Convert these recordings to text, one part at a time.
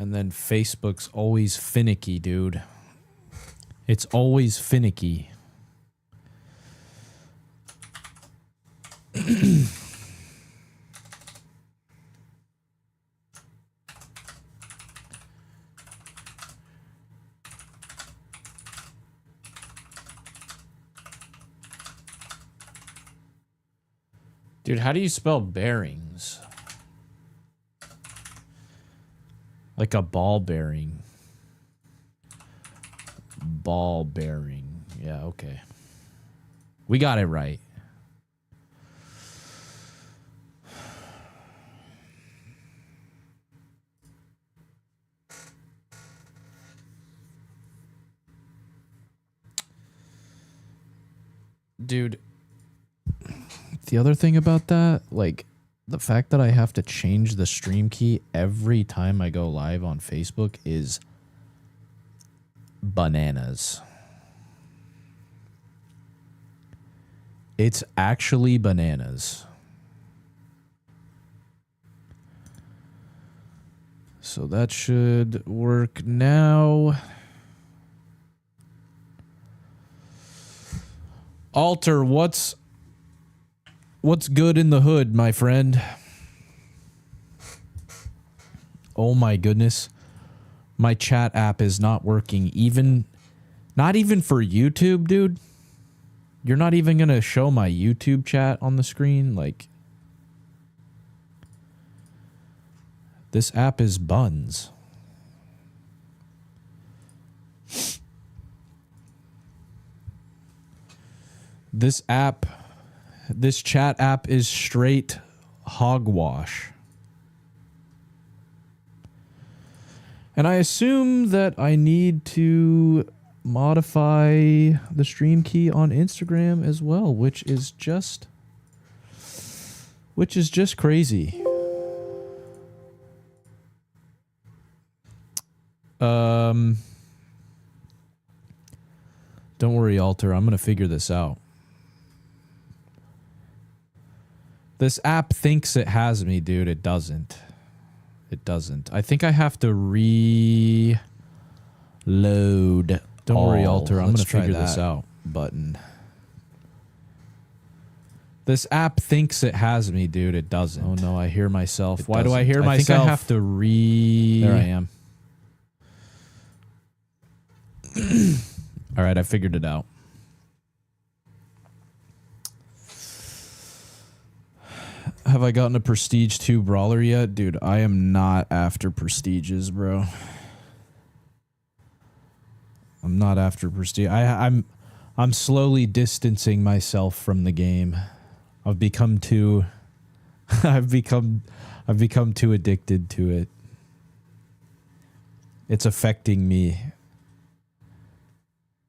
And then Facebook's always finicky, dude. It's always finicky. Dude, how do you spell bearings? Like a ball bearing. Ball bearing. Yeah, okay. We got it right. Dude, the other thing about that, like, the fact that I have to change the stream key every time I go live on Facebook is bananas. It's actually bananas. So that should work now. Alter, what's good in the hood, my friend? Oh my goodness. My chat app is not working. Not even for YouTube, dude. You're not even going to show my YouTube chat on the screen. Like, this app is buns. This chat app is straight hogwash. And I assume that I need to modify the stream key on Instagram as well, which is just crazy. Don't worry, Alter. I'm going to figure this out. This app thinks it has me, dude. It doesn't. It doesn't. I think I have to reload. Don't worry, Alter. I'm going to figure this out. Button. This app thinks it has me, dude. It doesn't. Oh, no. I hear myself. Why do I hear myself? I think I have to There I am. All right. I figured it out. Have I gotten a Prestige 2 Brawler yet? Dude, I am not after Prestiges, bro. I'm not after Prestige. I'm slowly distancing myself from the game. I've become too I've become too addicted to it. It's affecting me.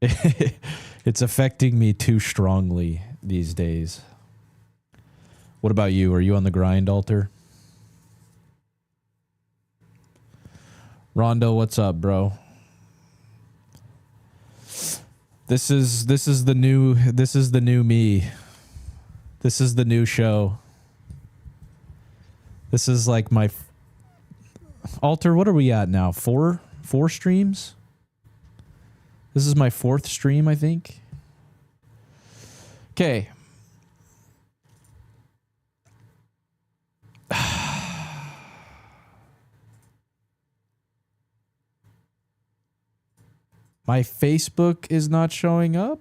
It's affecting me too strongly these days. What about you? Are you on the grind, Alter? Rondo, what's up, bro? This is the new me. This is the new show. This is like my Alter, what are we at now? Four streams? This is my 4th stream, I think. Okay. My Facebook is not showing up.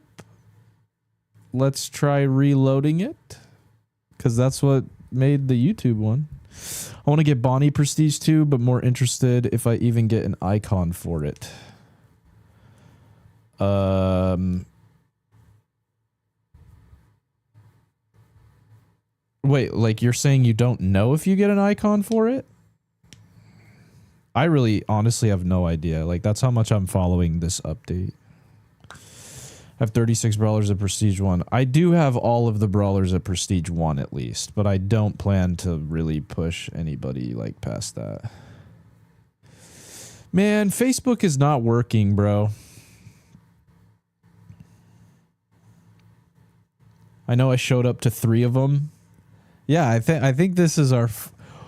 Let's try reloading it, because that's what made the YouTube one. I want to get Bonnie Prestige 2, but more interested if I even get an icon for it. Wait, like you're saying you don't know if you get an icon for it? I really honestly have no idea. Like, that's how much I'm following this update. I have 36 brawlers at Prestige 1. I do have all of the brawlers at Prestige 1 at least, but I don't plan to really push anybody like past that. Man, Facebook is not working, bro. I know I showed up to 3 of them. Yeah, I think this is our...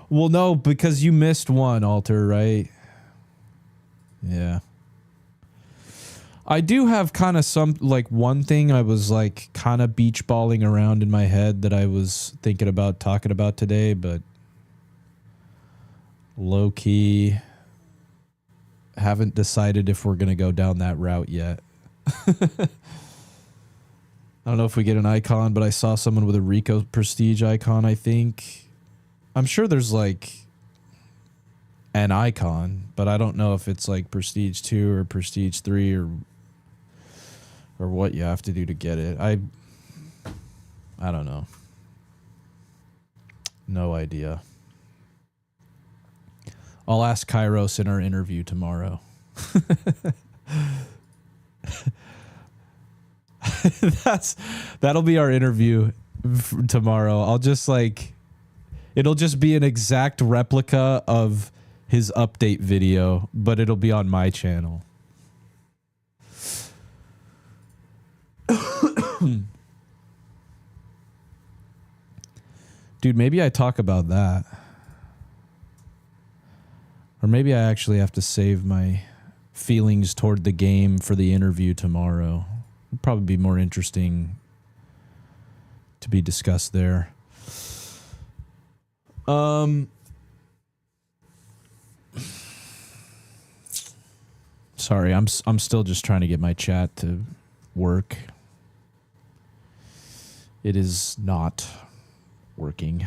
Well, no, because you missed one, Alter, right? Yeah. I do have kind of some, like, one thing I was, like, kind of beach balling around in my head that I was thinking about talking about today, but low key haven't decided if we're going to go down that route yet. I don't know if we get an icon, but I saw someone with a Rico Prestige icon, I think. I'm sure there's, like, an icon, but I don't know if it's, like, Prestige 2 or Prestige 3 or what you have to do to get it. I don't know. No idea. I'll ask Kairos in our interview tomorrow. That'll be our interview tomorrow. I'll just, like, it'll just be an exact replica of his update video, but it'll be on my channel. Dude, maybe I talk about that. Or maybe I actually have to save my feelings toward the game for the interview tomorrow. It'd probably be more interesting to be discussed there. Sorry, I'm still just trying to get my chat to work. It is not working.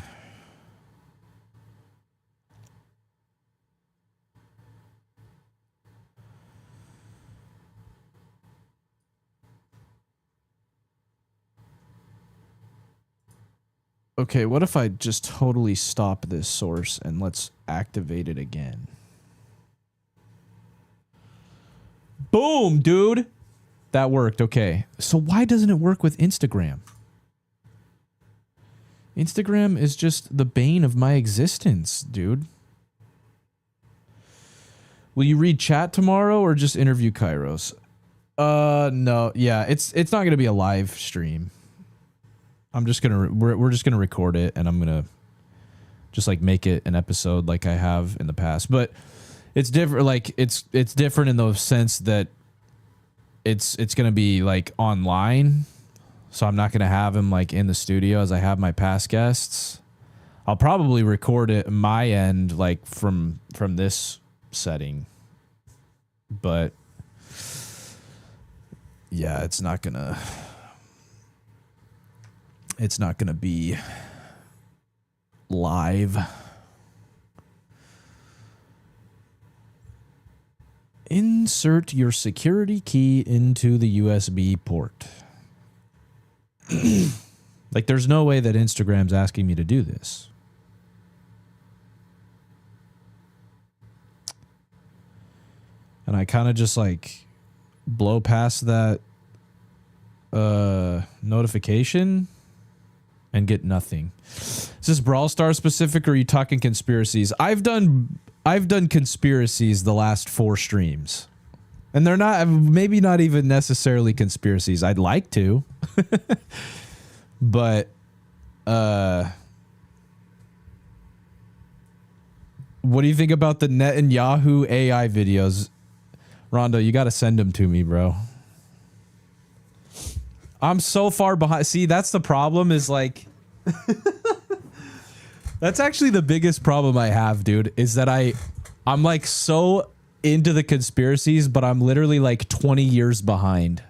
Okay, what if I just totally stop this source and let's activate it again? Boom, dude. That worked. Okay. So why doesn't it work with Instagram? Instagram is just the bane of my existence, dude. Will you read chat tomorrow or just interview Kairos? No. Yeah, it's not going to be a live stream. I'm just going to we're just going to record it and I'm going to just like make it an episode like I have in the past. But it's different, like it's different in the sense that it's going to be like online. So I'm not going to have him like in the studio as I have my past guests. I'll probably record it my end like from this setting. But yeah, it's not going to be live. Insert your security key into the USB port. Like, there's no way that Instagram's asking me to do this. And I kind of just, like, blow past that notification and get nothing. Is this Brawl Stars specific or are you talking conspiracies? I've done conspiracies the last 4 streams. And they're not, maybe not even necessarily conspiracies. I'd like to. But what do you think about the Netanyahu AI videos? Rondo, you got to send them to me, bro. I'm so far behind. See, that's the problem is like that's actually the biggest problem I have, dude, is that I'm like so into the conspiracies, but I'm literally like 20 years behind.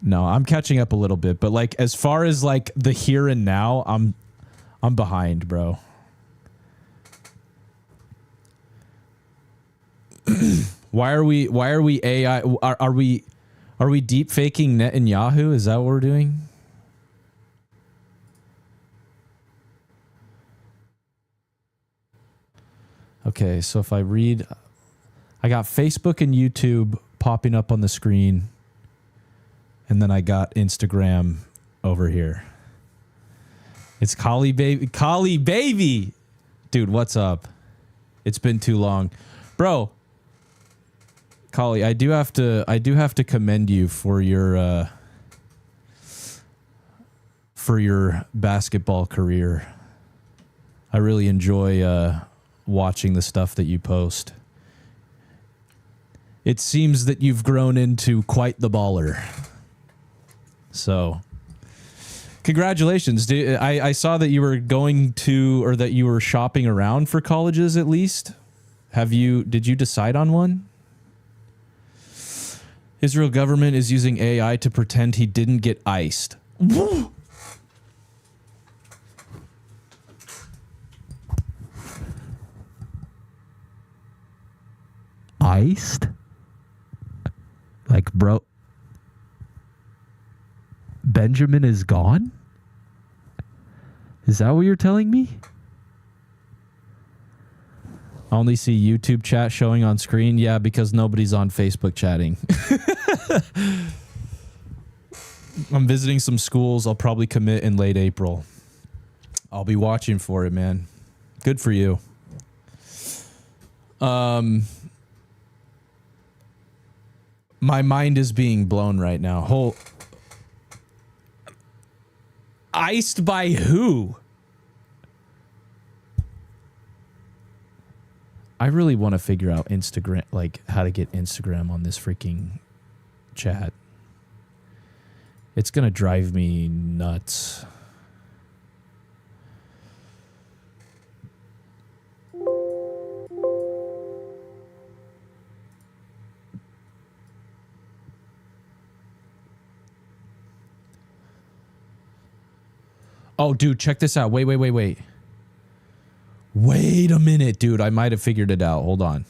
No, I'm catching up a little bit, but like as far as like the here and now, I'm behind, bro. Why are we AI? Are we deep faking Netanyahu? Is that what we're doing? Okay, so if I read, I got Facebook and YouTube popping up on the screen, and then I got Instagram over here. It's Kali Baby. Dude, what's up? It's been too long. Bro, Kali, I do have to commend you for your basketball career. I really enjoy watching the stuff that you post. It seems that you've grown into quite the baller. So, congratulations. I saw that you were going to, or that you were shopping around for colleges at least. Did you decide on one? Israel government is using AI to pretend he didn't get iced. Iced? Like, bro, Benjamin is gone? Is that what you're telling me? I only see YouTube chat showing on screen. Yeah, because nobody's on Facebook chatting. I'm visiting some schools. I'll probably commit in late April. I'll be watching for it, man. Good for you. My mind is being blown right now. Iced by who? I really want to figure out Instagram, like how to get Instagram on this freaking chat. It's going to drive me nuts. Oh, dude, check this out. Wait. Wait a minute, dude. I might have figured it out. Hold on.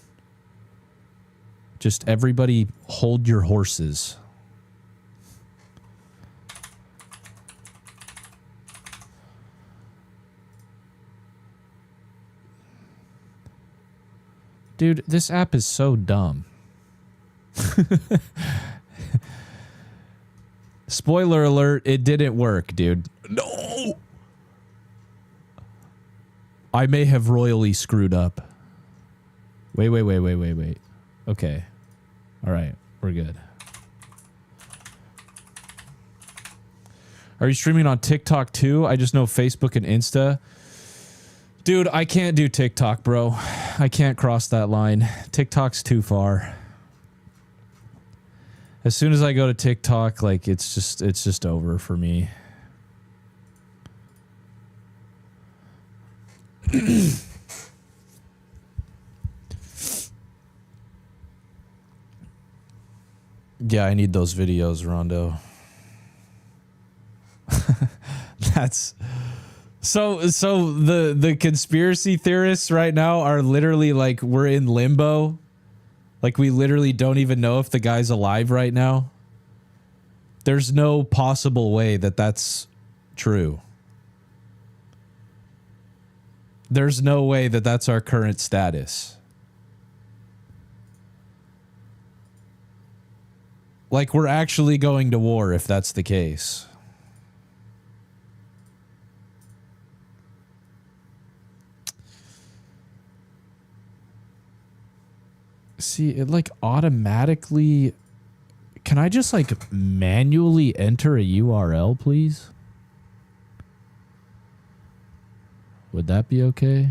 Just everybody hold your horses. Dude, this app is so dumb. Spoiler alert, it didn't work, dude. No! I may have royally screwed up. Wait. Okay. All right, we're good. Are you streaming on TikTok too? I just know Facebook and Insta. Dude, I can't do TikTok, bro. I can't cross that line. TikTok's too far. As soon as I go to TikTok, like it's just over for me. Yeah, I need those videos, Rondo. That's so the conspiracy theorists right now are literally like we're in limbo. Like we literally don't even know if the guy's alive right now. There's no possible way that that's true. There's no way that that's our current status. Like we're actually going to war if that's the case. See, it like automatically... Can I just like manually enter a URL, please? Would that be okay?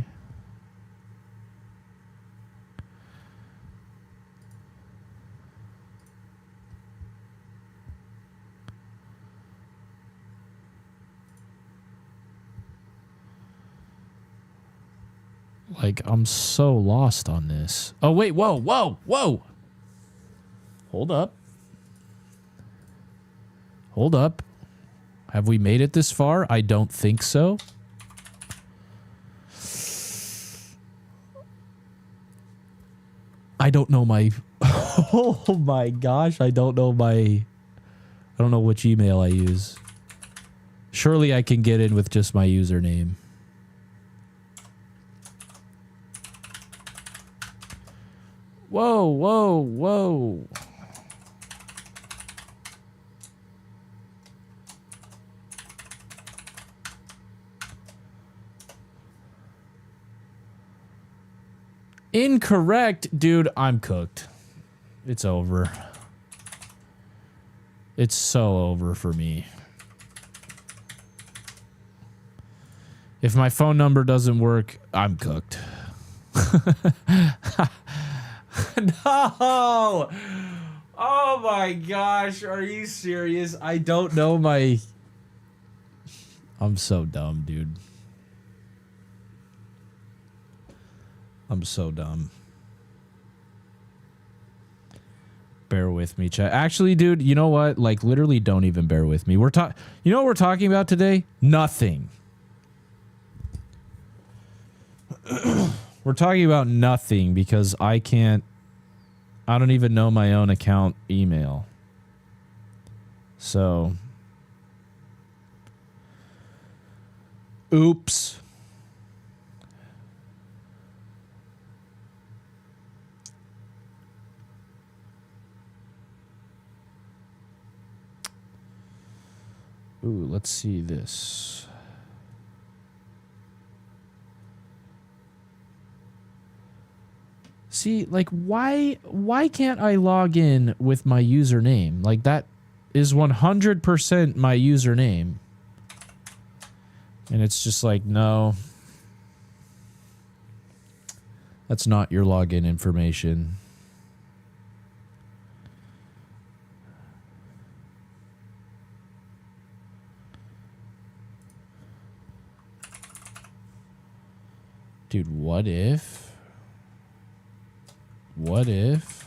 Like, I'm so lost on this. Oh, wait, whoa. Hold up. Have we made it this far? I don't think so. I don't know my... Oh my gosh, I don't know which email I use. Surely I can get in with just my username. Whoa. Incorrect, dude. I'm cooked. It's over. It's so over for me. If my phone number doesn't work, I'm cooked. No. Oh my gosh, are you serious? I don't know my... I'm so dumb, dude. I'm so dumb. Bear with me, chat. Actually, dude, you know what? Like, literally don't even bear with me. You know what we're talking about today? Nothing. We're talking about nothing because I don't even know my own account email. So, oops. Ooh, let's see this. See, like, why can't I log in with my username? Like, that is 100% my username. And it's just like, no. That's not your login information. Dude, what if... What if...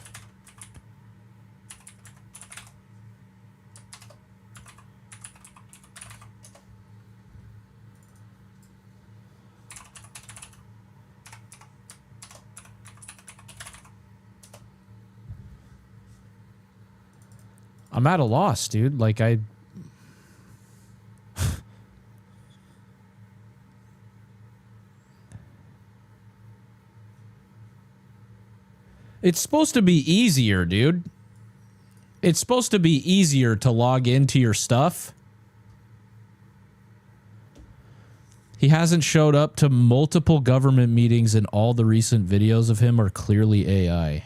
I'm at a loss, dude. Like, It's supposed to be easier, dude. It's supposed to be easier to log into your stuff. He hasn't showed up to multiple government meetings, and all the recent videos of him are clearly AI.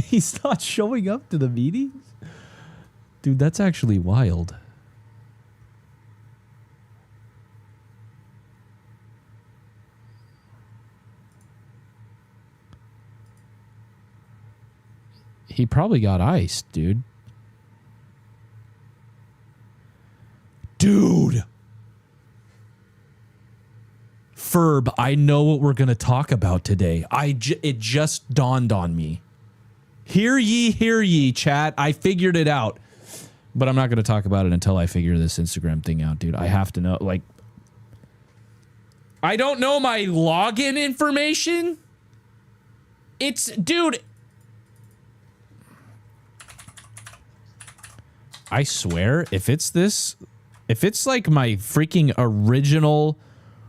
He's not showing up to the meetings? Dude, that's actually wild. He probably got iced, dude. Dude. Ferb, I know what we're going to talk about today. It just dawned on me. Hear ye, chat. I figured it out. But I'm not going to talk about it until I figure this Instagram thing out, dude. I have to know, like... I don't know my login information? It's... Dude... I swear, if it's like my freaking original,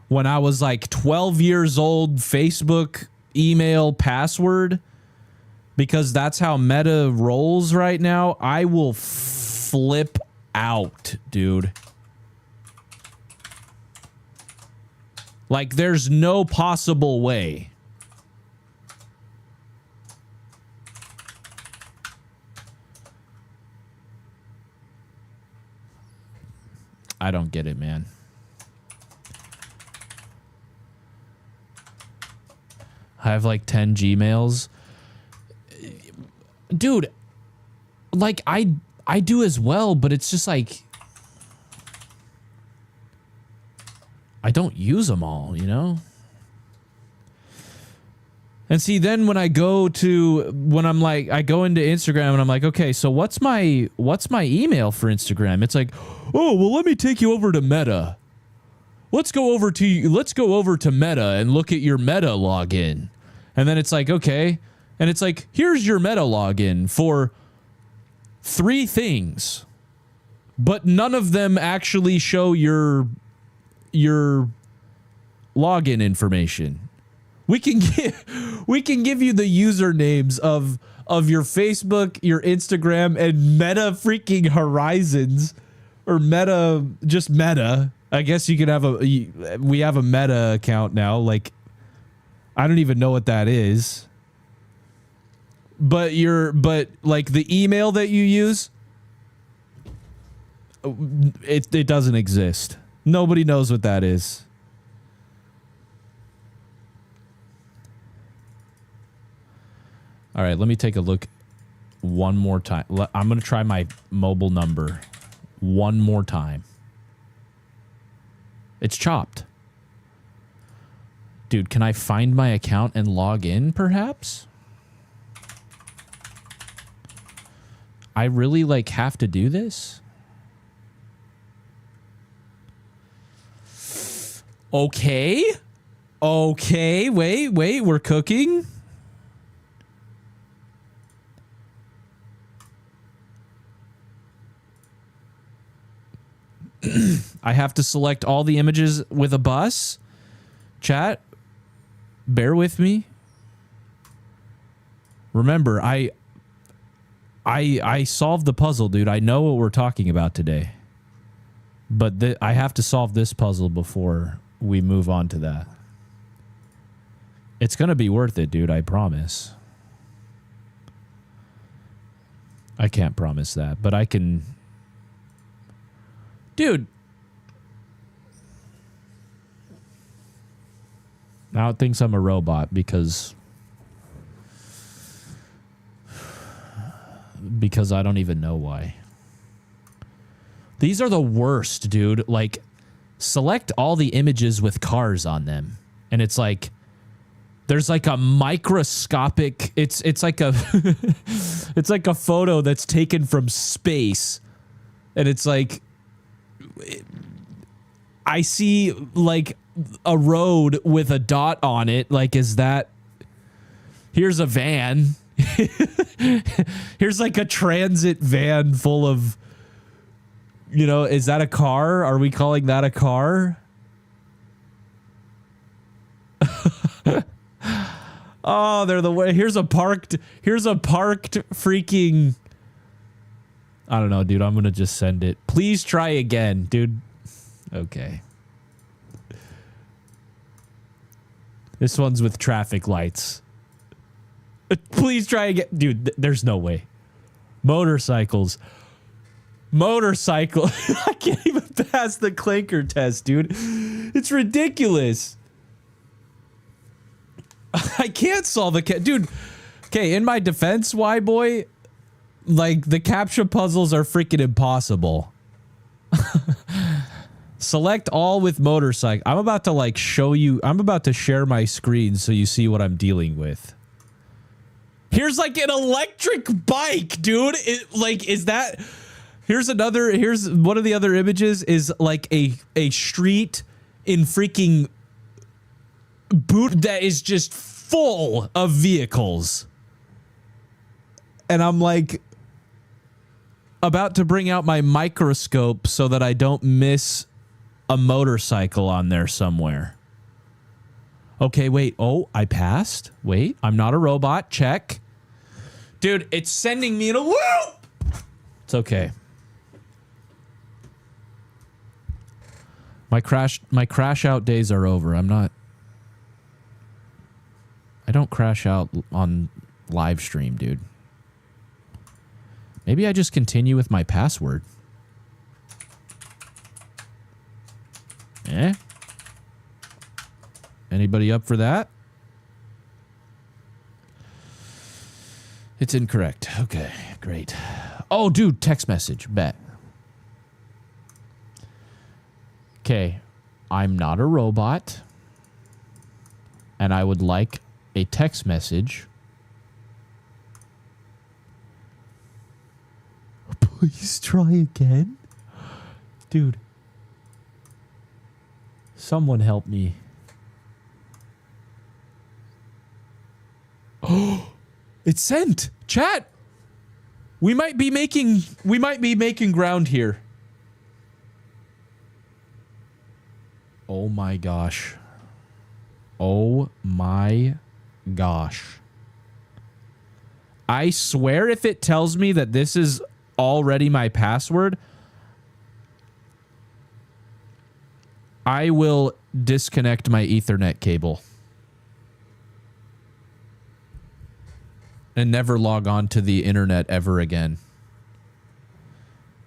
when I was like 12 years old, Facebook email password, because that's how Meta rolls right now, I will flip out, dude. Like, there's no possible way. I don't get it, man. I have like 10 Gmails. Dude, like I do as well, but it's just like I don't use them all, you know? And see, then when I go into Instagram and I'm like, okay, so what's my email for Instagram? It's like, oh, well, let me take you over to Meta. Let's go over to Meta and look at your Meta login. And then it's like, okay. And it's like, here's your Meta login for 3 things. But none of them actually show your login information. We can give you the usernames of your Facebook, your Instagram, and Meta freaking Horizons, or Meta, just Meta. I guess you could have we have a Meta account now. Like, I don't even know what that is. But like the email that you use, it doesn't exist. Nobody knows what that is. All right, let me take a look one more time. I'm going to try my mobile number one more time. It's chopped. Dude, can I find my account and log in, perhaps? I really, like, have to do this? Okay. Okay, wait, we're cooking? I have to select all the images with a bus? Chat, bear with me. Remember, I solved the puzzle, dude. I know what we're talking about today. But I have to solve this puzzle before we move on to that. It's going to be worth it, dude. I promise. I can't promise that, but I can... Dude. Now it thinks I'm a robot because I don't even know why. These are the worst, dude. Like, select all the images with cars on them. And it's like, there's like a microscopic, it's like a, it's like a photo that's taken from space. And it's like, I see like a road with a dot on it. Like, is that, here's a van. Here's like a transit van full of, you know, is that a car? Are we calling that a car? Oh, they're the way. Here's a parked freaking, I don't know, dude. I'm going to just send it. Please try again, dude. Okay. This one's with traffic lights. Please try again. Dude, there's no way. Motorcycles. Motorcycle. I can't even pass the clinker test, dude. It's ridiculous. I can't solve a dude. Okay, in my defense, boy, like the CAPTCHA puzzles are freaking impossible. Select all with motorcycle. I'm about to like show you. I'm about to share my screen so you see what I'm dealing with. Here's like an electric bike, dude. Like, is that? Here's another. Here's one of the other images is like a street in freaking boot that is just full of vehicles. And I'm like about to bring out my microscope so that I don't miss a motorcycle on there somewhere. Okay, wait. Oh, I passed. Wait, I'm not a robot. Check. Dude, it's sending me in a loop. It's okay. My crash out days are over. I don't crash out on live stream, dude. Maybe I just continue with my password. Eh? Anybody up for that? It's incorrect. Okay, great. Oh, dude, text message. Bet. Okay, I'm not a robot. And I would like a text message. Please try again. Dude. Someone help me. Oh, it's sent. Chat. We might be making ground here. Oh my gosh. Oh my gosh. I swear if it tells me that this is already my password, I will disconnect my Ethernet cable and never log on to the internet ever again.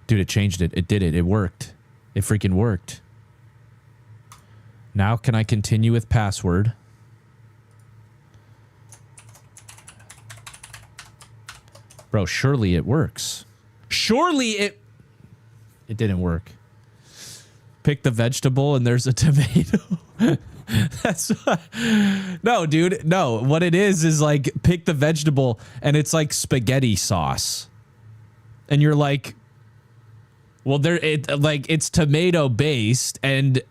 Dude, it changed it. It did it. It worked. It freaking worked. Now can I continue with password? Bro, surely it works. Surely it didn't work. Pick the vegetable and there's a tomato. That's no, dude. No, what it is like pick the vegetable and it's like spaghetti sauce. And you're like, well, it's tomato based and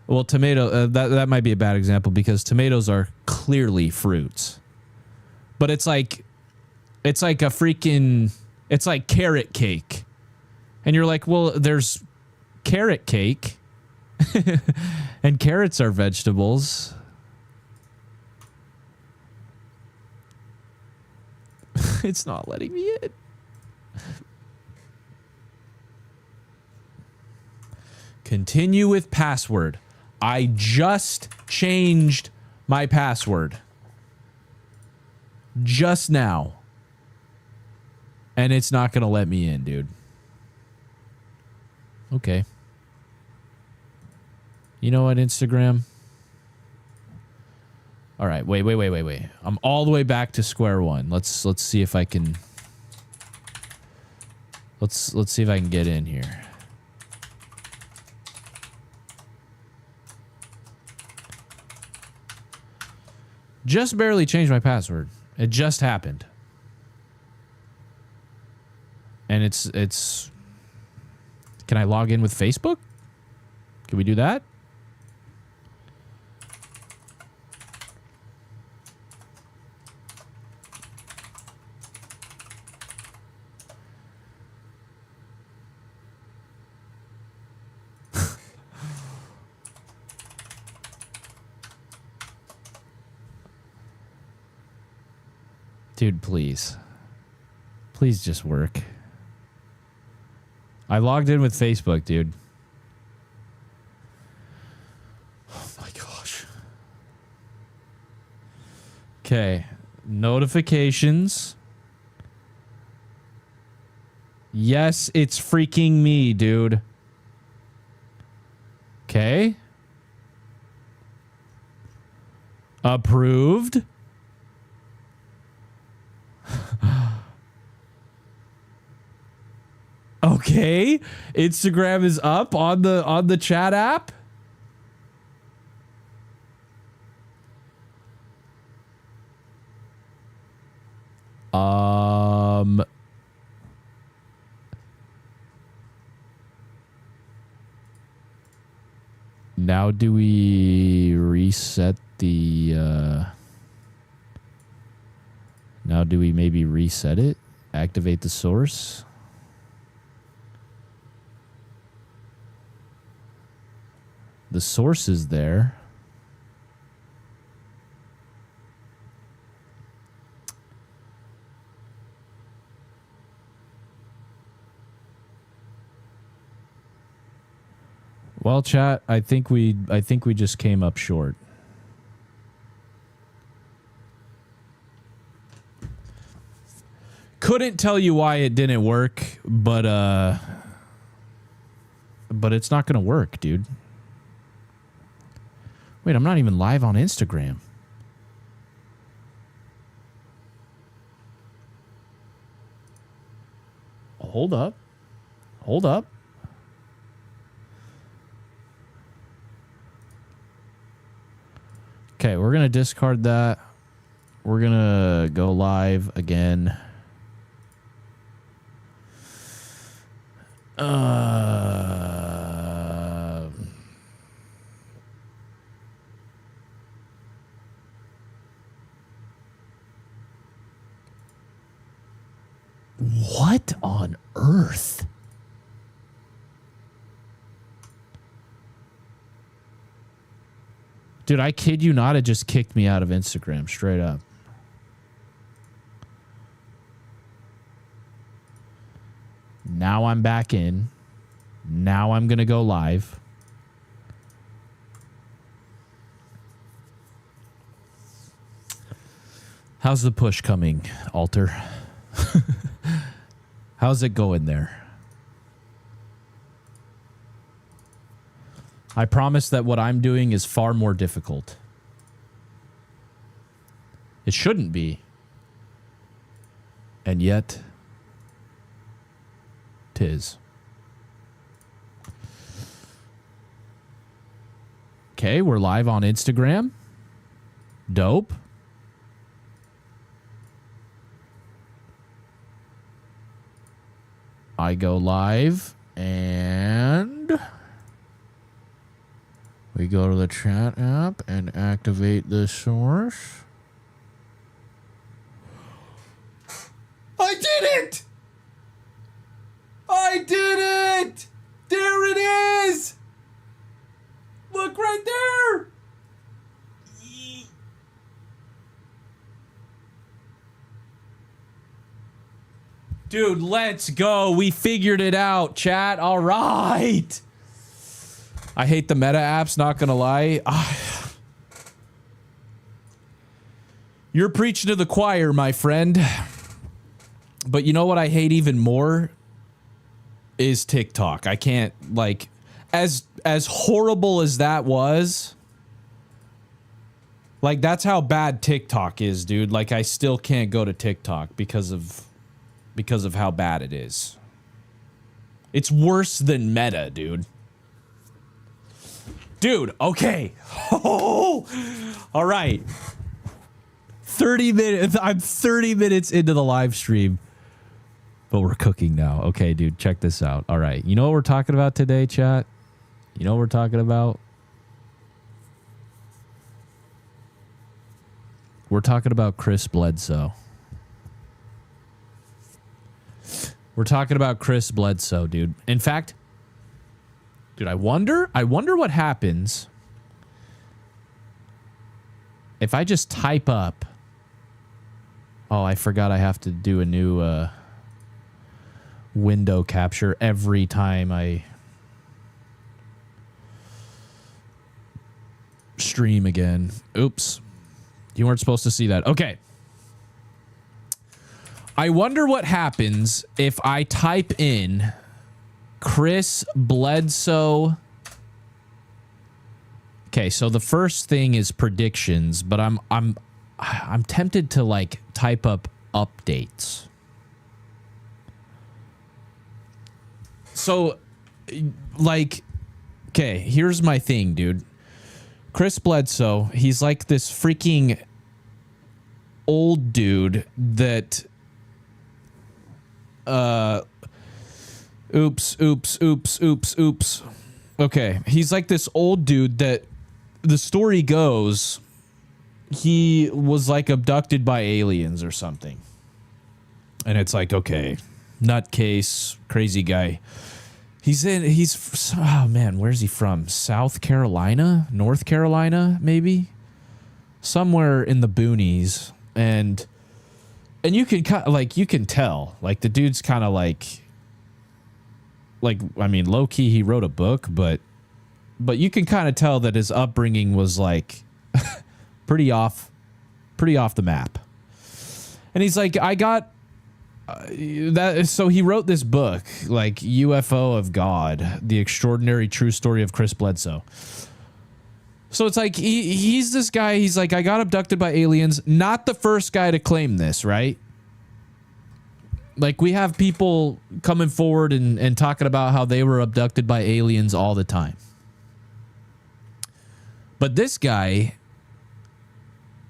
well, tomato that might be a bad example because tomatoes are clearly fruits. But it's like a freaking, it's like carrot cake. And you're like, well, there's carrot cake and carrots are vegetables. It's not letting me in. Continue with password. I just changed my password. Just now. And it's not going to let me in, dude. Okay. You know what, Instagram? All right, wait. I'm all the way back to square one. Let's see if I can Let's see if I can get in here. Just barely changed my password. It just happened. And it's can I log in with Facebook? Can we do that? Dude, please. Please just work. I logged in with Facebook, dude. Oh my gosh. Okay. Notifications. Yes, it's freaking me, dude. Okay. Approved. Okay, Instagram is up on the chat app. Now do we reset the now do we maybe reset it? Activate the source? The source is there. Well, chat, I think we just came up short. Couldn't tell you why it didn't work, but it's not going to work, dude. Wait, I'm not even live on Instagram. Hold up. Hold up. Okay, we're going to discard that. We're going to go live again. What on earth? Dude, I kid you not, it just kicked me out of Instagram straight up. Now I'm back in. Now I'm going to go live. How's the push coming, Alter? How's it going there? I promise that what I'm doing is far more difficult. It shouldn't be. And yet, 'tis. Okay, we're live on Instagram. Dope. I go live and we go to the chat app and activate the source. I did it! I did it! There it is! Look right there! Dude, let's go. We figured it out, chat. All right. I hate the meta apps, not gonna lie. You're preaching to the choir, my friend. But you know what I hate even more? Is TikTok. I can't, like, as horrible as that was, like, that's how bad TikTok is, dude. Like, I still can't go to TikTok because of how bad it is. It's worse than Meta, dude. Dude, okay. Oh, all right. 30 minutes. I'm 30 minutes into the live stream. But we're cooking now. Okay, dude, check this out. All right. You know what we're talking about today, chat? You know what we're talking about? We're talking about Chris Bledsoe. We're talking about Chris Bledsoe, dude. In fact, dude, I wonder what happens if I just type up. Oh, I forgot I have to do a new window capture every time I stream again. Oops. You weren't supposed to see that. Okay. I wonder what happens if I type in Chris Bledsoe. Okay, so the first thing is predictions, but I'm tempted to like type up updates. So like, okay, here's my thing, dude. Chris Bledsoe, he's like this freaking old dude that oops. Okay, he's like this old dude that the story goes he was like abducted by aliens or something. And it's like, okay, nutcase, crazy guy. Oh man, where's he from? South Carolina? North Carolina, maybe? Somewhere in the boonies. And you can you can tell, like, the dude's kind of like, I mean, low key, he wrote a book, but you can kind of tell that his upbringing was like pretty off the map. And he's like, I got that. So he wrote this book, like UFO of God, the extraordinary true story of Chris Bledsoe. So it's like he's this guy. He's like, I got abducted by aliens. Not the first guy to claim this, right? Like, we have people coming forward and talking about how they were abducted by aliens all the time. But this guy,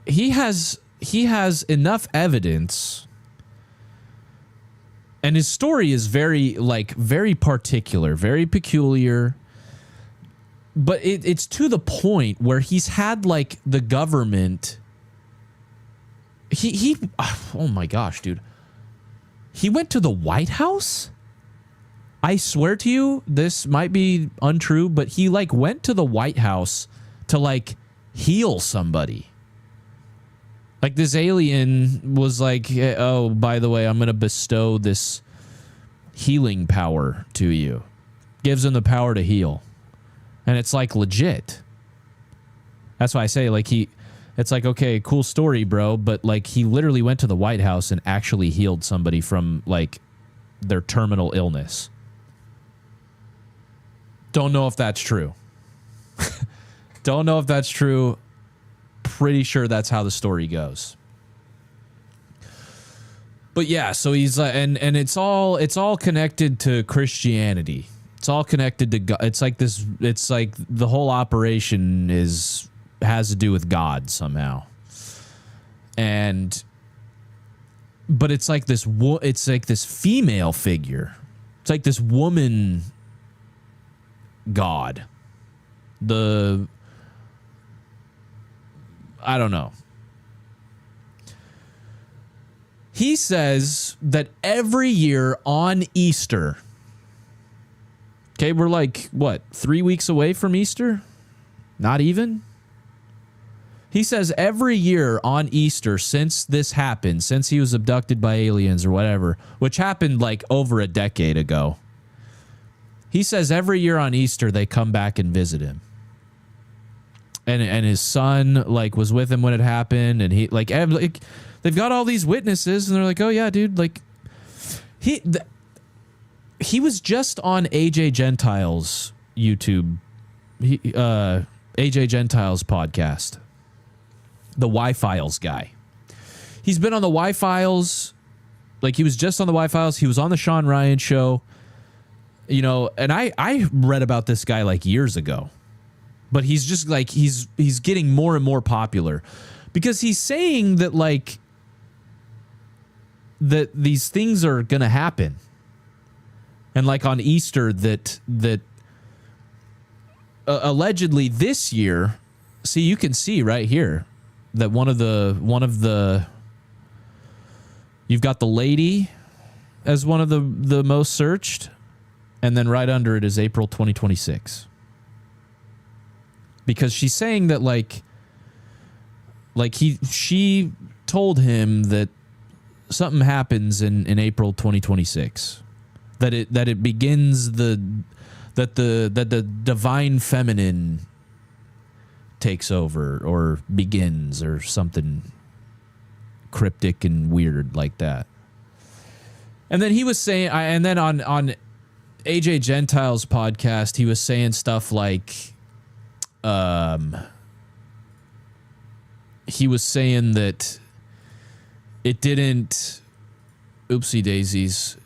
he has enough evidence, and his story is very particular, very peculiar. But it's to the point where he's had, like, the government. Oh my gosh, dude. He went to the White House? I swear to you, this might be untrue, but he, like, went to the White House to, like, heal somebody. Like, this alien was like, oh, by the way, I'm going to bestow this healing power to you. Gives him the power to heal. And it's, like, legit. That's why I say, like, it's like, okay, cool story, bro. But, like, he literally went to the White House and actually healed somebody from, like, their terminal illness. Don't know if that's true. Don't know if that's true. Pretty sure that's how the story goes. But yeah, so he's and it's all connected to Christianity. It's all connected to God. It's like this. It's like the whole operation has to do with God somehow. But it's like this. It's like this female figure. It's like this woman God. I don't know. He says that every year on Easter, okay, we're like, what, 3 weeks away from Easter? Not even? He says every year on Easter since this happened, since he was abducted by aliens or whatever, which happened like over a decade ago, he says every year on Easter they come back and visit him. And his son like was with him when it happened, and he like they've got all these witnesses, and they're like, oh yeah, dude, like he was just on AJ Gentile's YouTube, AJ Gentile's podcast, the Y-Files guy. He's been on the Y-Files, like he was just on the Y-Files. He was on the Sean Ryan show, you know, and I read about this guy like years ago. But he's just like, he's getting more and more popular because he's saying that like that these things are going to happen. And like on Easter that allegedly this year, see, you can see right here that one of the you've got the lady as one of the most searched, and then right under it is April 2026. Because she's saying that she told him that something happens in April 2026, that it begins that the divine feminine takes over or begins or something cryptic and weird like that. And then he was saying, and then on AJ Gentile's podcast, he was saying stuff like. He was saying that it didn't. Oopsie daisies.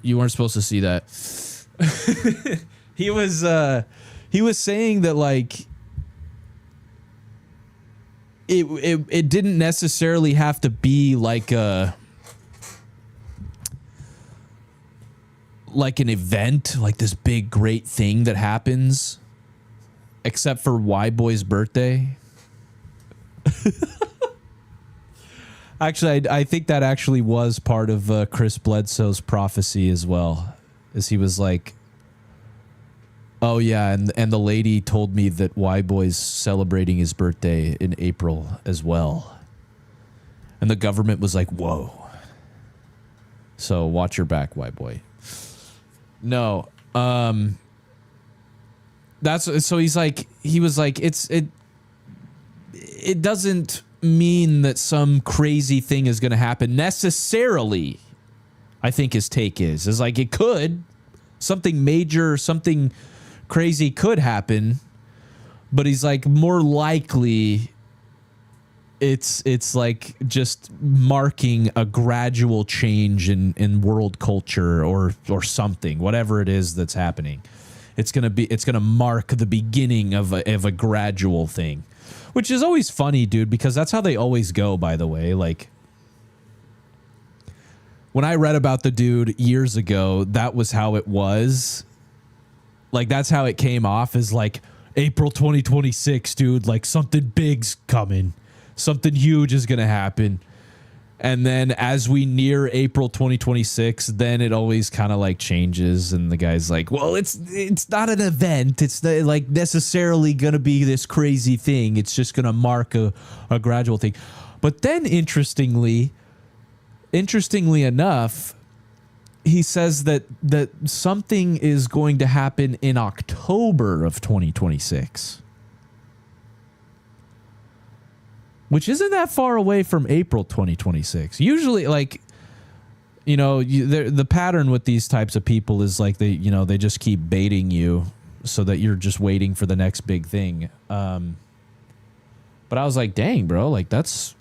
You weren't supposed to see that. He was saying that like it didn't necessarily have to be like an event, like this big great thing that happens. Except for Y-Boy's birthday. Actually, I think that actually was part of Chris Bledsoe's prophecy as well. As he was like, oh yeah, and the lady told me that Y-Boy's celebrating his birthday in April as well. And the government was like, whoa. So watch your back, Y-Boy. No, that's so he was like it doesn't mean that some crazy thing is going to happen necessarily. I think his take is like it could, something major, something crazy could happen, but he's like more likely it's like just marking a gradual change in world culture or something, whatever it is that's happening. It's gonna mark the beginning of a gradual thing, which is always funny, dude, because that's how they always go, by the way. Like when I read about the dude years ago, that was how it was. Like that's how it came off, as like April 2026, dude, like something big's coming. Something huge is gonna happen. And then as we near April 2026, then it always kind of like changes, and the guy's like, well, it's not an event. It's not like necessarily going to be this crazy thing. It's just going to mark a gradual thing. But then interestingly enough, he says that something is going to happen in October of 2026. Which isn't that far away from April 2026. Usually, like, you know, the pattern with these types of people is like they just keep baiting you so that you're just waiting for the next big thing. But I was like, dang, bro, like that's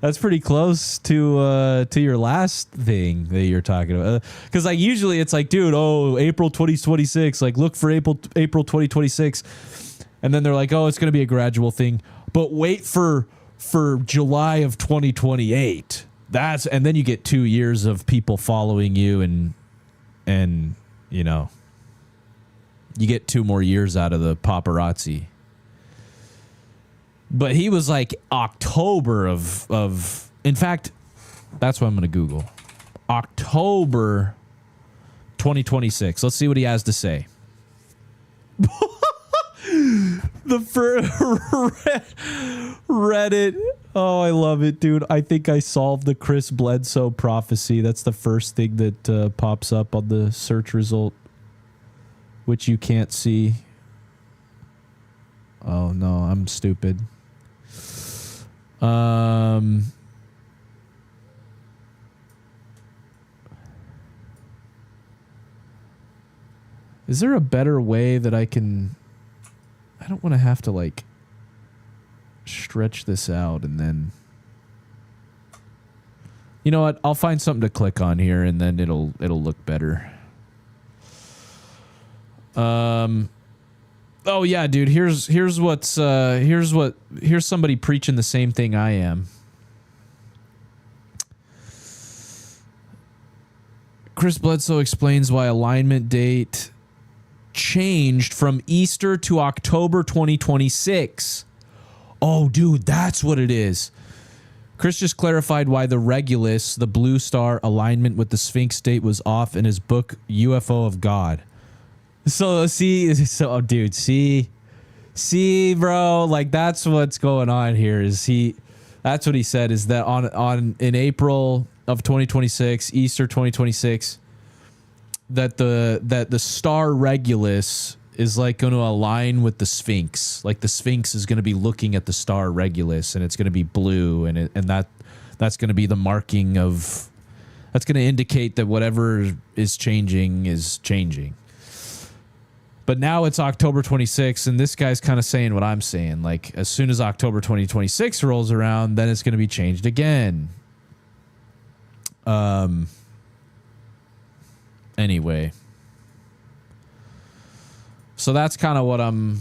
That's pretty close to your last thing that you're talking about. Because like usually it's like, dude, April 2026. Like look for April 2026, and then they're like, oh, it's gonna be a gradual thing, but wait for July of 2028. And then you get 2 years of people following you, and you know, you get 2 more years out of the paparazzi. But he was like October of in fact, that's what I'm going to Google. October 2026. Let's see what he has to say. The first Reddit. Oh, I love it, dude. I think I solved the Chris Bledsoe prophecy. That's the first thing that pops up on the search result, which you can't see. Oh, no, I'm stupid. Is there a better way that I can... I don't want to have to, like, stretch this out and then... You know what? I'll find something to click on here and then it'll look better. Oh yeah, dude. Here's somebody preaching the same thing I am. Chris Bledsoe explains why alignment date changed from Easter to October 2026. Oh, dude, that's what it is. Chris just clarified why the Regulus, the blue star alignment with the Sphinx date, was off in his book UFO of God. So dude, see, bro, like that's what's going on here. That's what he said, is that in April of 2026, Easter 2026, that the star Regulus is like going to align with the Sphinx. Like the Sphinx is going to be looking at the star Regulus, and it's going to be blue, and that's going to be the marking of, that's going to indicate that whatever is changing is changing. But now it's October 26th, and this guy's kind of saying what I'm saying. Like, as soon as October 2026 rolls around, then it's going to be changed again. Anyway. So that's kind of what I'm...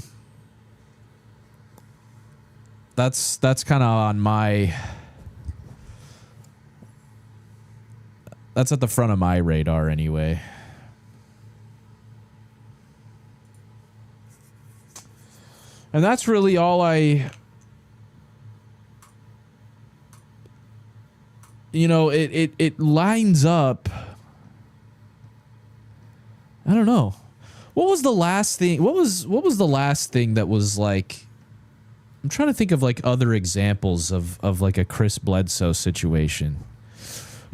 That's kind of on my... That's at the front of my radar anyway. And that's really all it lines up. I don't know. What was the last thing? What was the last thing that was like, I'm trying to think of like other examples of like a Chris Bledsoe situation.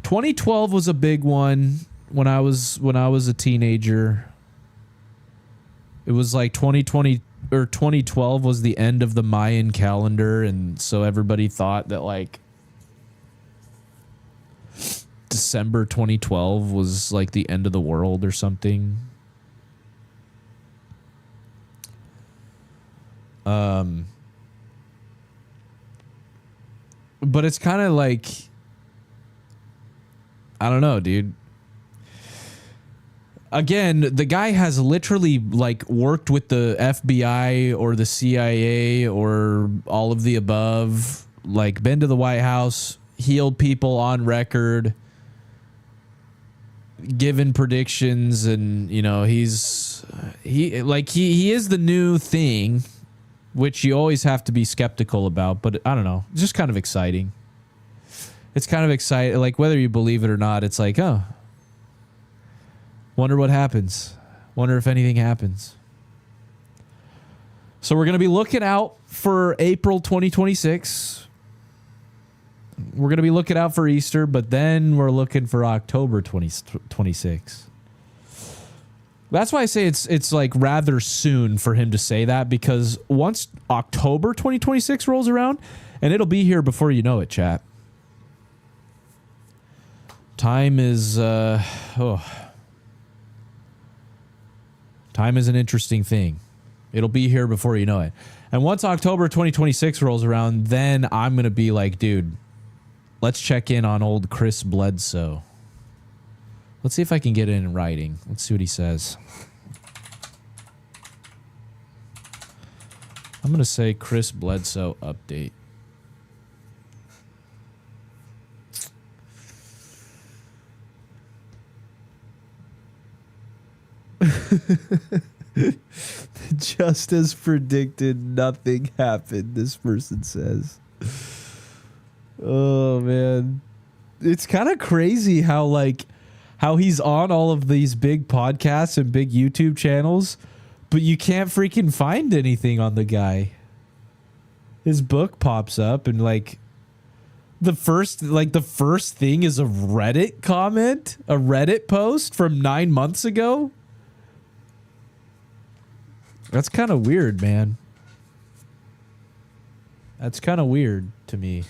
2012 was a big one when I was a teenager. It was like 2020 or 2012 was the end of the Mayan calendar, and so everybody thought that like December 2012 was like the end of the world or something. But it's kind of like, I don't know, dude. Again, the guy has literally like worked with the FBI or the CIA or all of the above, like been to the White House, healed people on record, given predictions, and he is the new thing, which you always have to be skeptical about, but I don't know, it's just kind of exciting. It's kind of exciting, like whether you believe it or not, it's like, oh, wonder what happens. Wonder if anything happens. So we're going to be looking out for April 2026. We're going to be looking out for Easter, but then we're looking for October 2026. That's why I say it's like rather soon for him to say that, because once October 2026 rolls around, and it'll be here before you know it, chat. Time is Time is an interesting thing. It'll be here before you know it. And once October 2026 rolls around, then I'm going to be like, dude, let's check in on old Chris Bledsoe. Let's see if I can get it in writing. Let's see what he says. I'm going to say Chris Bledsoe update. Just as predicted, nothing happened, this person says. Oh, man. It's kind of crazy how, like, how he's on all of these big podcasts and big YouTube channels, but you can't freaking find anything on the guy. His book pops up and, like, the first thing is a Reddit comment, a Reddit post from 9 months ago. That's kind of weird, man. That's kind of weird to me.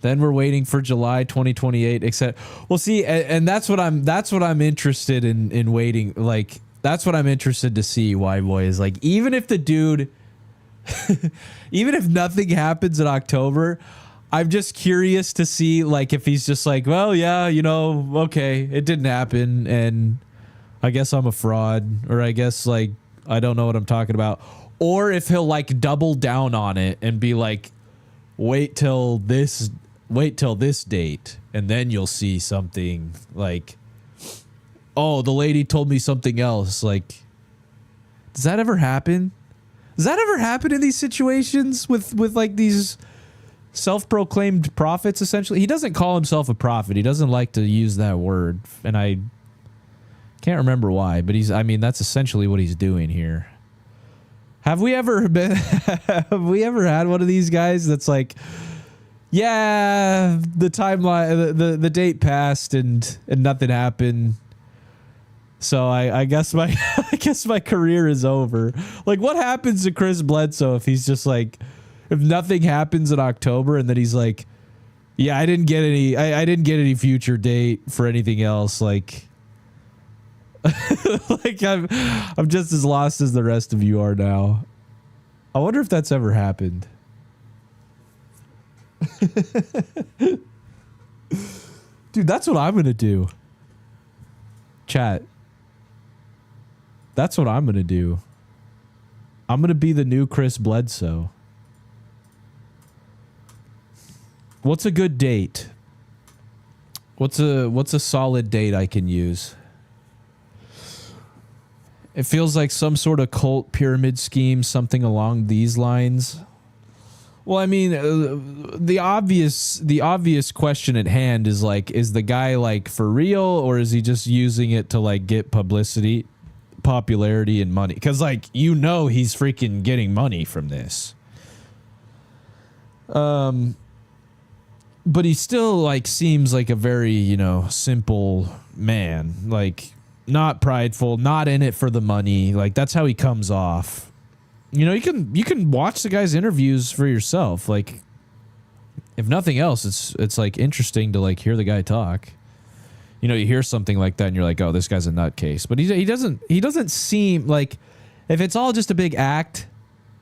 Then we're waiting for July 2028. Except, well, see, and that's what I'm interested in waiting. Like, that's what I'm interested to see. Why, boy, is like, even if the dude, even if nothing happens in October, I'm just curious to see, like, if he's just like, well, yeah, you know, okay, it didn't happen, and I guess I'm a fraud, or I guess, like, I don't know what I'm talking about. Or if he'll, like, double down on it and be like, wait till this date, and then you'll see something like, oh, the lady told me something else. Like, does that ever happen? Does that ever happen in these situations with like these self-proclaimed prophets, essentially? He doesn't call himself a prophet. He doesn't like to use that word, and I can't remember why, but that's essentially what he's doing here. Have we ever had one of these guys that's like, yeah, the timeline, the date passed and nothing happened, so I guess my career is over. Like, what happens to Chris Bledsoe if he's just like, if nothing happens in October and then he's like, yeah, I didn't get any future date for anything else, like like I'm just as lost as the rest of you are now. I wonder if that's ever happened. Dude, that's what I'm going to do. Chat. That's what I'm going to do. I'm going to be the new Chris Bledsoe. What's a good date? What's a solid date I can use? It feels like some sort of cult pyramid scheme, something along these lines. Well, I mean, the obvious question at hand is like, is the guy like for real, or is he just using it to like get publicity, popularity, and money? Because like, you know, he's freaking getting money from this. But he still like seems like a very, you know, simple man, like not prideful, not in it for the money. Like, that's how he comes off. You know, you can watch the guy's interviews for yourself. Like, if nothing else, it's like interesting to like hear the guy talk. You know, you hear something like that and you're like, oh, this guy's a nutcase. But he doesn't seem like, if it's all just a big act,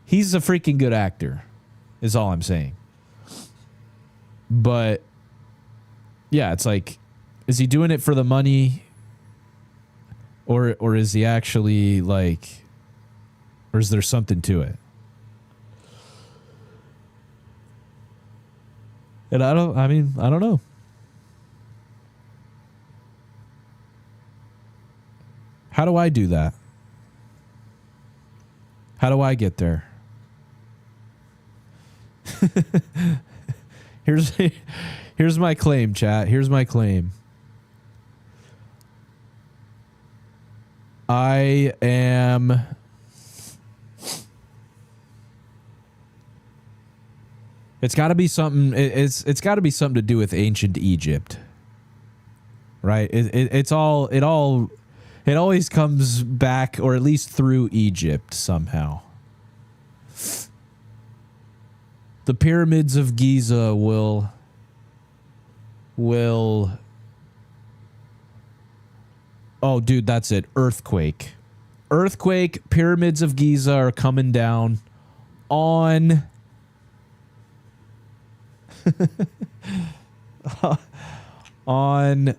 he's a freaking good actor, is all I'm saying. But yeah, it's like, is he doing it for the money, or is he actually like, or is there something to it? And I don't know. How do I do that? How do I get there? Here's my claim, chat. Here's my claim. I am It's got to be something. It's got to be something to do with ancient Egypt, right? It always comes back, or at least through Egypt somehow. The pyramids of Giza will Oh, dude, that's it. Earthquake. Earthquake. Pyramids of Giza are coming down on on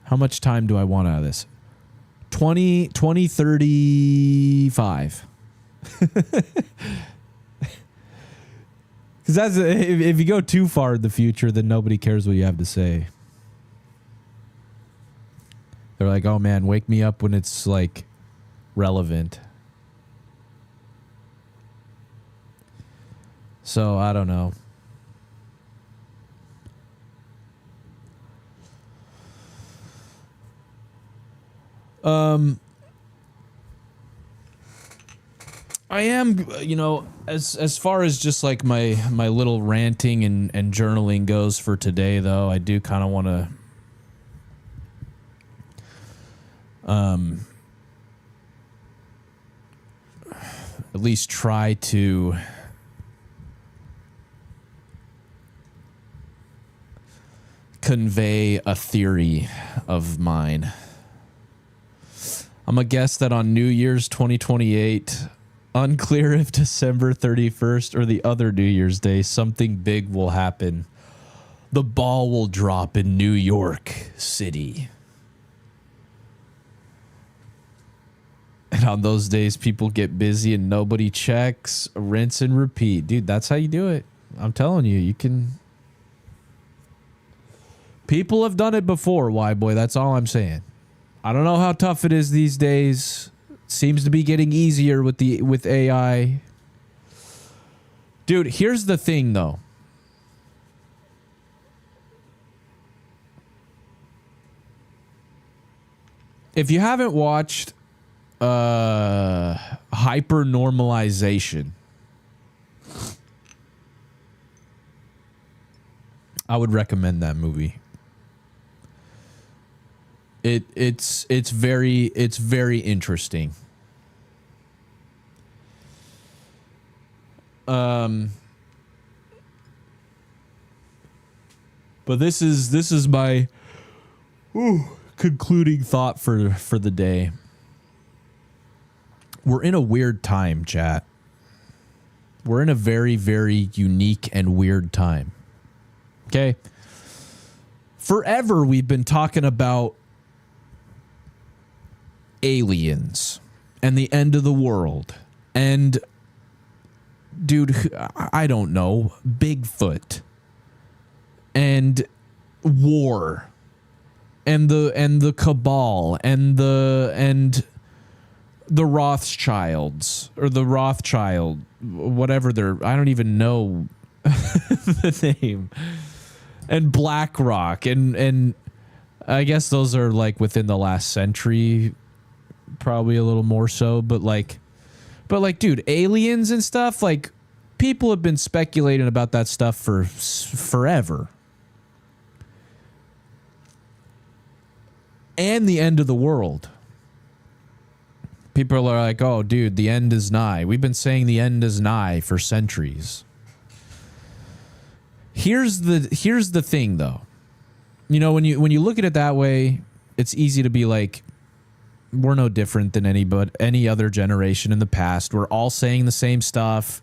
how much time do I want out of this? 2035. Because that's if you go too far in the future, then nobody cares what you have to say. They're like, oh man, wake me up when it's like relevant. So I don't know. I am, you know, as far as just like my little ranting and journaling goes for today, though, I do kind of want to at least try to convey a theory of mine. I'm gonna guess that on New Year's 2028, unclear if December 31st or the other New Year's Day, something big will happen. The ball will drop in New York City. And on those days, people get busy and nobody checks. Rinse and repeat. Dude, that's how you do it. I'm telling you, you can. People have done it before, Y-Boy. That's all I'm saying. I don't know how tough it is these days. Seems to be getting easier with AI. Dude, here's the thing though. If you haven't watched Hypernormalization, I would recommend that movie. It's very interesting. But this is my concluding thought for the day. We're in a weird time, chat. We're in a very, very unique and weird time. Okay? Forever we've been talking about aliens and the end of the world and dude, I don't know, Bigfoot and war and the cabal and the Rothschilds or the Rothschild, whatever I don't even know the name, and BlackRock and I guess those are like within the last century. Probably a little more so, but like, dude, aliens and stuff, like, people have been speculating about that stuff for forever. And the end of the world. People are like, oh, dude, the end is nigh. We've been saying the end is nigh for centuries. Here's the thing, though. You know, when you look at it that way, it's easy to be like, we're no different than any other generation in the past. We're all saying the same stuff,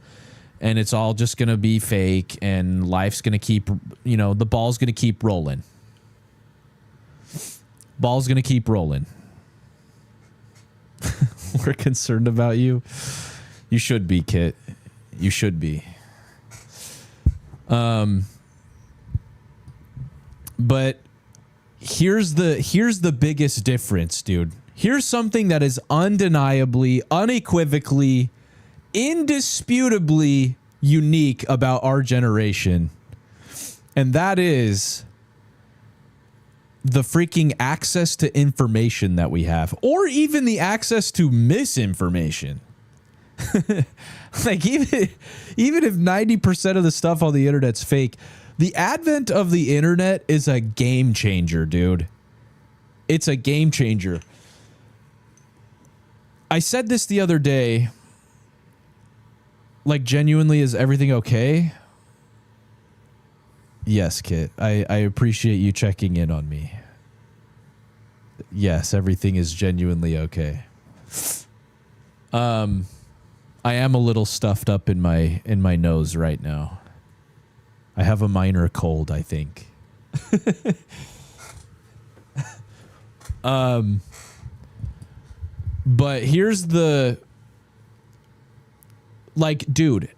and it's all just going to be fake, and life's going to keep, you know, the ball's going to keep rolling. Ball's going to keep rolling. We're concerned about you. You should be, Kit. You should be. But here's the biggest difference, dude. Here's something that is undeniably, unequivocally, indisputably unique about our generation. And that is the freaking access to information that we have, or even the access to misinformation. Like even if 90% of the stuff on the internet's fake, the advent of the internet is a game changer, dude. It's a game changer. I said this the other day. Like, genuinely, is everything okay? Yes, Kit. I appreciate you checking in on me. Yes, everything is genuinely okay. I am a little stuffed up in my nose right now. I have a minor cold, I think. But here's the, like, dude,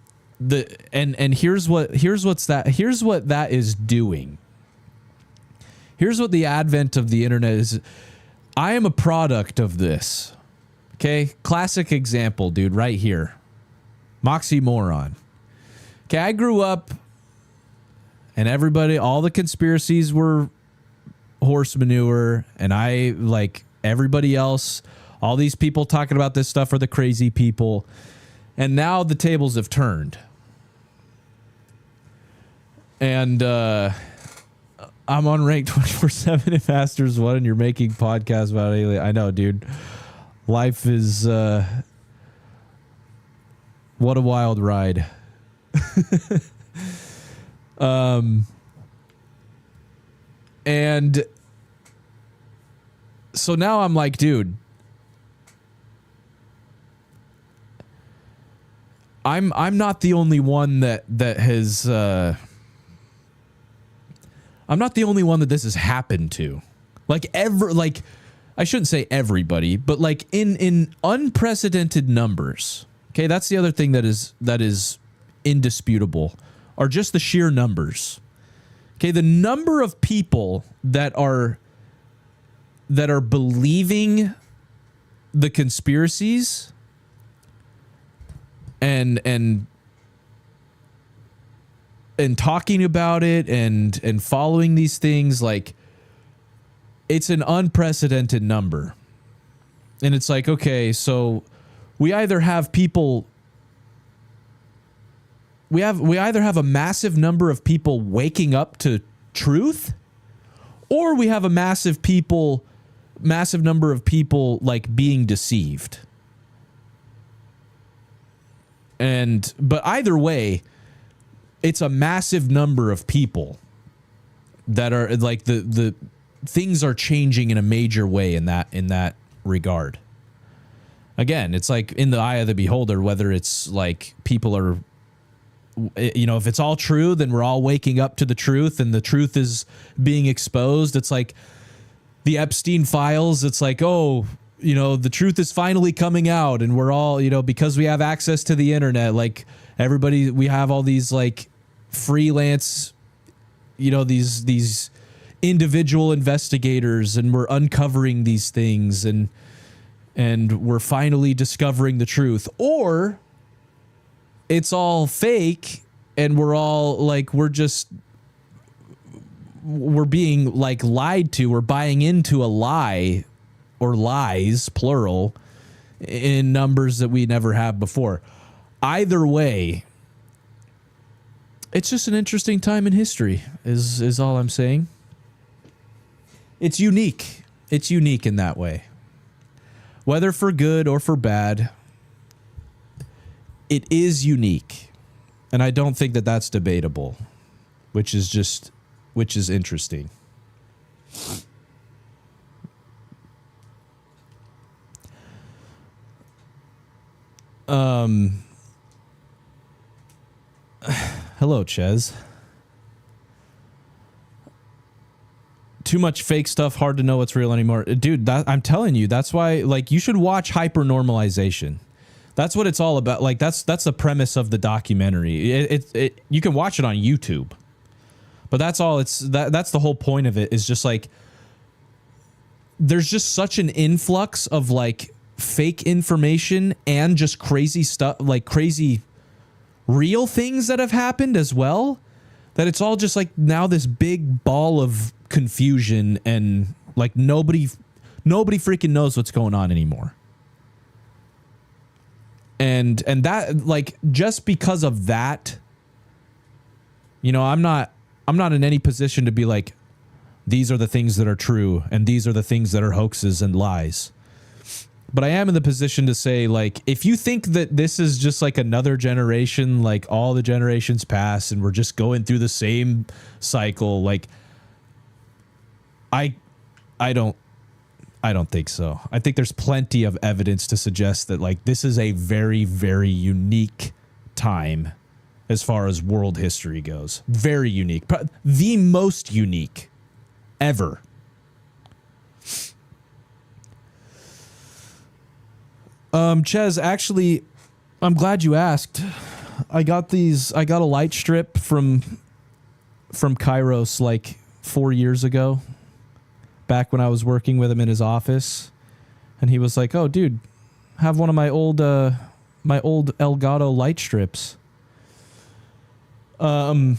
here's what that is doing. Here's what the advent of the internet is. I am a product of this. Okay, classic example, dude, right here. Moxie-moron. Okay, I grew up and all the conspiracies were horse manure, and I, like everybody else, all these people talking about this stuff are the crazy people. And now the tables have turned. And I'm on rank 24/7 in Masters 1 and you're making podcasts about alien. I know, dude. Life is what a wild ride. And so now I'm like, dude, I'm not the only one that has I'm not the only one that this has happened to. Like I shouldn't say everybody, but like in unprecedented numbers. Okay, that's the other thing that is indisputable, are just the sheer numbers. Okay, the number of people that are believing the conspiracies and talking about it and following these things, like, it's an unprecedented number. And it's like, okay, so we either have people, we either have a massive number of people waking up to truth, or we have a massive number of people like being deceived. But either way, it's a massive number of people that are like the things are changing in a major way in that regard. Again, it's like in the eye of the beholder, whether it's like people are, you know, if it's all true, then we're all waking up to the truth and the truth is being exposed. It's like the Epstein files. It's like, oh, you know, the truth is finally coming out and we're all, you know, because we have access to the internet, like everybody, we have all these like freelance, you know, these individual investigators, and we're uncovering these things and we're finally discovering the truth. Or it's all fake and we're all like, we're being like lied to. We're buying into a lie, or lies, plural, in numbers that we never have before. Either way, it's just an interesting time in history, is all I'm saying. It's unique. It's unique in that way. Whether for good or for bad, it is unique. And I don't think that that's debatable, which is interesting. Hello, Ches. Too much fake stuff, hard to know what's real anymore. Dude, I'm telling you, that's why, like, you should watch Hypernormalization. That's what it's all about. Like, that's the premise of the documentary. You can watch it on YouTube. But that's all that's the whole point of it, is just like, there's just such an influx of like fake information and just crazy stuff, like crazy real things that have happened as well, that it's all just like now this big ball of confusion, and like nobody freaking knows what's going on anymore. And that, like, just because of that, you know, I'm not in any position to be like, these are the things that are true and these are the things that are hoaxes and lies. But I am in the position to say, like, if you think that this is just like another generation, like all the generations pass and we're just going through the same cycle, like I don't think so. I think there's plenty of evidence to suggest that like this is a very, very unique time as far as world history goes. Very unique. The most unique ever. Ches, actually, I'm glad you asked. I got a light strip from Kairos like 4 years ago, back when I was working with him in his office, and he was like, "Oh, dude, have one of my old Elgato light strips." So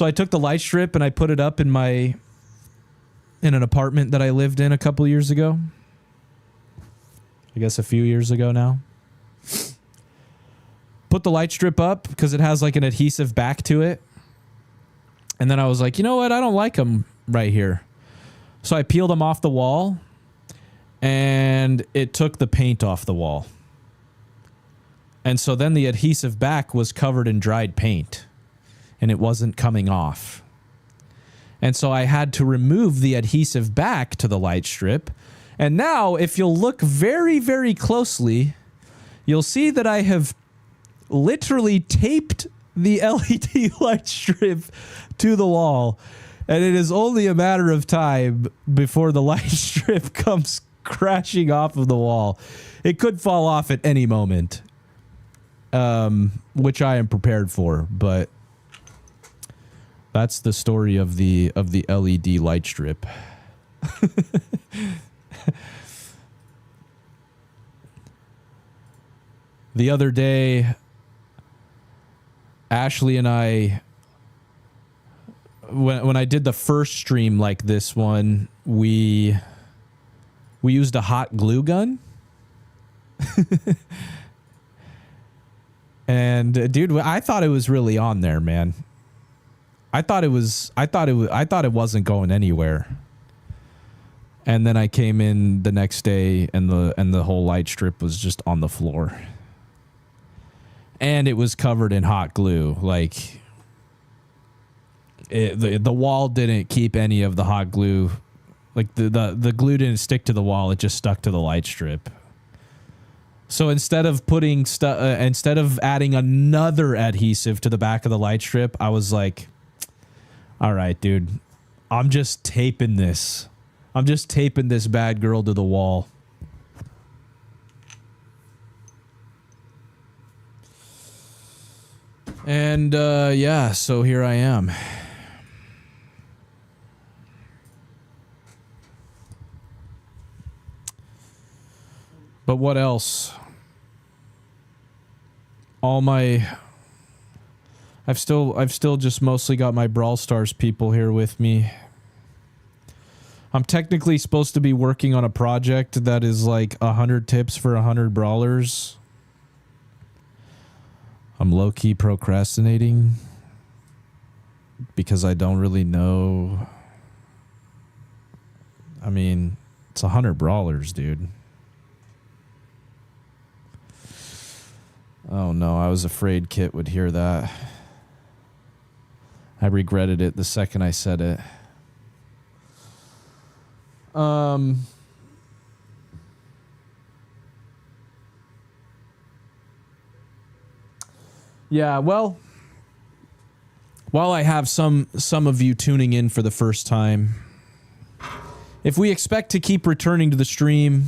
I took the light strip and I put it up in an apartment that I lived in a couple years ago. I guess a few years ago now. Put the light strip up because it has like an adhesive back to it. And then I was like, you know what? I don't like them right here. So I peeled them off the wall and it took the paint off the wall. And so then the adhesive back was covered in dried paint and it wasn't coming off. And so I had to remove the adhesive back to the light strip. And now, if you'll look very, very closely, you'll see that I have literally taped the LED light strip to the wall. And it is only a matter of time before the light strip comes crashing off of the wall. It could fall off at any moment, which I am prepared for, but that's the story of the LED light strip. The other day, Ashley and I, when I did the first stream like this one, we used a hot glue gun. And dude, I thought it was really on there, man. I thought it wasn't going anywhere. And then I came in the next day and the whole light strip was just on the floor. And it was covered in hot glue. Like the wall didn't keep any of the hot glue. Like the glue didn't stick to the wall, it just stuck to the light strip. So instead of instead of adding another adhesive to the back of the light strip, I was like, all right, dude, I'm just taping this bad girl to the wall. And yeah, so here I am. But what else? I've still just mostly got my Brawl Stars people here with me. I'm technically supposed to be working on a project that is like 100 tips for 100 brawlers. I'm low-key procrastinating because I don't really know. I mean, it's 100 brawlers, dude. Oh no, I was afraid Kit would hear that. I regretted it the second I said it. Yeah, well, while I have some of you tuning in for the first time, if we expect to keep returning to the stream,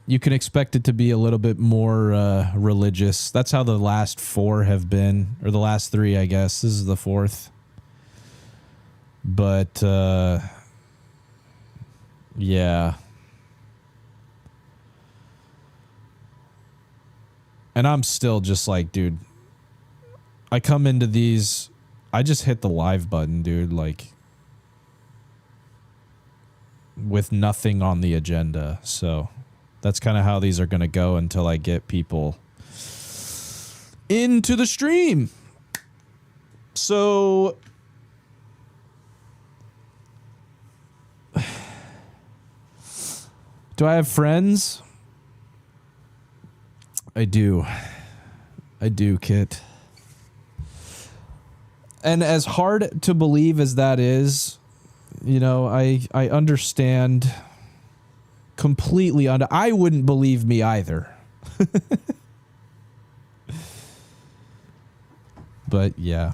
you can expect it to be a little bit more religious. That's how the last 4 have been, or the last 3, I guess. This is the 4th. But yeah. And I'm still just like, dude, I come into these, I just hit the live button, dude, like with nothing on the agenda. So that's kind of how these are going to go until I get people into the stream. So Do I have friends? I do. I do, Kit. And as hard to believe as that is, you know, I understand completely. I wouldn't believe me either. But yeah.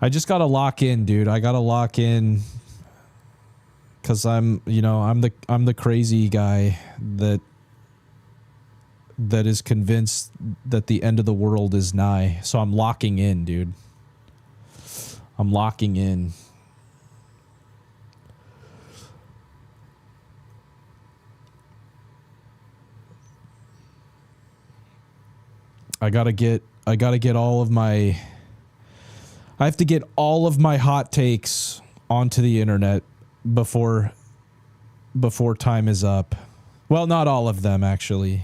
I just got to lock in, dude. I got to lock in cuz I'm the crazy guy that is convinced that the end of the world is nigh. So I'm locking in, dude. I'm locking in. I gotta get all of my... I have to get all of my hot takes onto the internet before time is up. Well, not all of them, actually.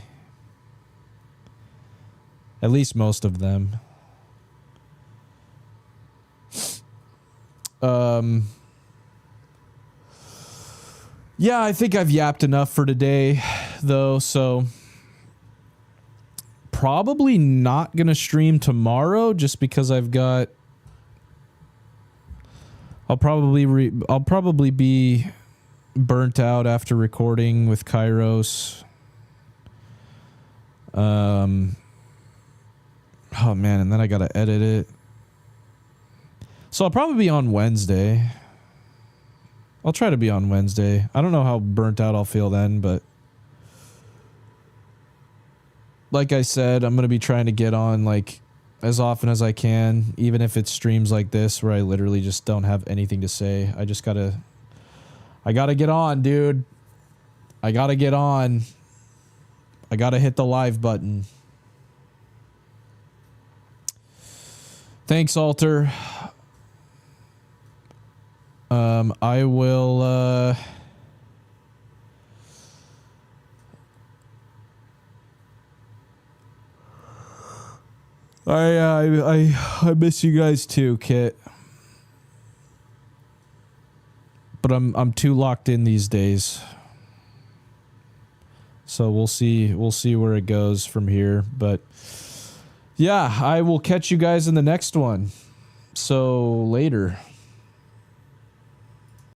At least most of them. Yeah, I think I've yapped enough for today, though, so probably not gonna stream tomorrow just because I've got... I'll probably be burnt out after recording with Kairos. Oh man, and then I gotta edit it. So I'll probably be on Wednesday. I'll try to be on Wednesday. I don't know how burnt out I'll feel then, but like I said, I'm gonna be trying to get on like as often as I can, even if it's streams like this where I literally just don't have anything to say. I gotta get on, dude. I gotta get on. I gotta hit the live button. Thanks, Alter. I will, I miss you guys too, Kit. But I'm too locked in these days. So we'll see where it goes from here, but yeah, I will catch you guys in the next one. So later.